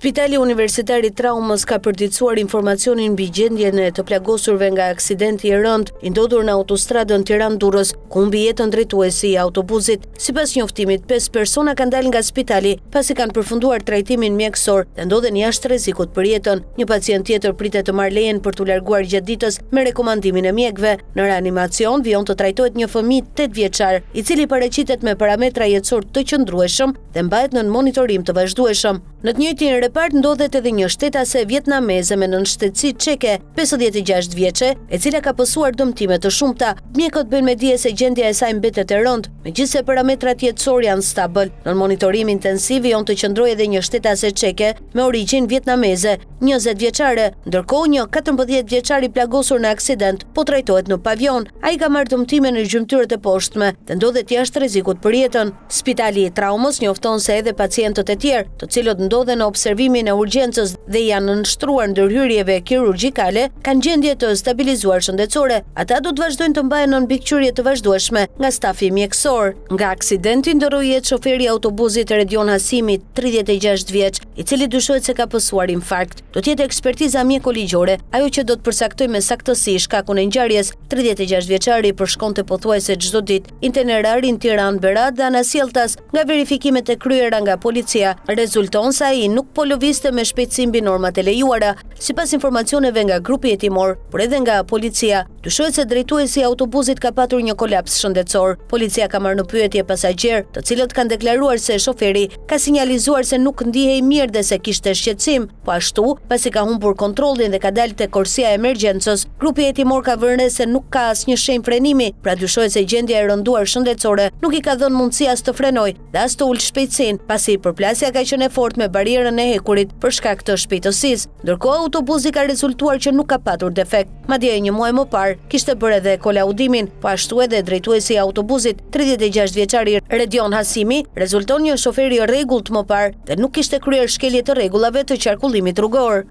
Spitali Universitar i Traumës ka përditësuar informacionin mbi gjendjen e të plagosurve nga aksidenti i rënd i ndodhur në autostradën Tiranë-Durrës, ku humbi jetën drejtuesi i autobusit. Sipas njoftimit, 5 persona kanë dalë nga spitali pasi kanë përfunduar trajtimin mjekësor dhe ndodhen jashtë rrezikut për jetën. Një pacient tjetër pritet të marrë lejen për t'u larguar gjatë ditës me rekomandimin e mjekëve. Në reanimacion vijon të trajtohet një fëmijë 8 vjeçar, i cili paraqitet me parametra jetësor të qëndrueshëm dhe mbahet në monitorim të vazhdueshëm. Në të njëjtin repart ndodhet edhe një shtetase vietnameze me nënshtetësi çeke, 56 vjeçe, e cila ka pësuar dëmtime të shumta. Mjekët bëjnë me dije se gjendja e saj mbetet e rëndë, megjithëse parametrat jetësor janë stabil. Në monitorim intensiv vijon të qëndrojë edhe një shtetase çeke me origjinë vietnameze, 20 vjeçare, ndërkohë një 14 vjeçar i plagosur në aksident po trajtohet në pavion. Ai ka marrë dëmtime në gjymtyrët e poshtme dhe ndodhet jashtë rrezikut për jetën. Spitali i Traumës njofton se edhe pacientët e tjerë, të cilët ndodhen në observimin e urgjencës dhe janë nënshtruar ndërhyrjeve kirurgjikale, kanë gjendje të stabilizuar shëndetësore. Ata do të vazhdojnë të mbahen në mbikëqyrje të vazhdueshme nga stafi mjekësor. Nga aksidenti ndoroi jetë shoferi i autobusit Redion Hasimi, 36 vjeç, i cili dyshohet se ka pësuar infarkt. Do të jetë ekspertiza mjeko-ligjore ajo që do të përcaktojë me saktësi shkakun e ngjarjes. 36 vjeçari përshkonte pothuajse çdo ditë itinerari në Tiranë, Berat dhe Anasjelltas. Nga verifikimet e kryera nga policia, rezulton se ai nuk po lëvizte me shpejtësi mbi normat e lejuara. Sipas informacioneve nga grupi hetimor, por edhe nga policia, dyshohet se drejtuesi i autobusit ka patur një kolaps shëndetësor. Policia ka marrë në pyetje pasagjerë, të cilët kanë deklaruar se shoferi ka sinjalizuar se nuk ndihej mirë dhe se kishte shqetësim, po ashtu, pasi ka humbur kontrollin dhe ka dalë te korsia e emergjencës. Grupi hetimor ka vënë re se nuk ka asnjë shenjë frenimi, pra dyshohet se gjendja e rënduar shëndetësore nuk i ka dhënë mundësi as të frenojë dhe as të ulë shpejtësinë, pasi përplasja ka qenë e fortë me barierën e hekurit për shkak të shpejtësisë. Ndërkohë autobusi ka rezultuar që nuk ka patur defekt. Madje një muaj më parë kishte bërë edhe kolaudimin, po ashtu edhe drejtuesi i autobusit, 36 vjeçari Redion Hasimi, rezulton një shofer i rregullt më parë dhe nuk kishte kryer shkelje të rregullave të qarkullimit rrugor.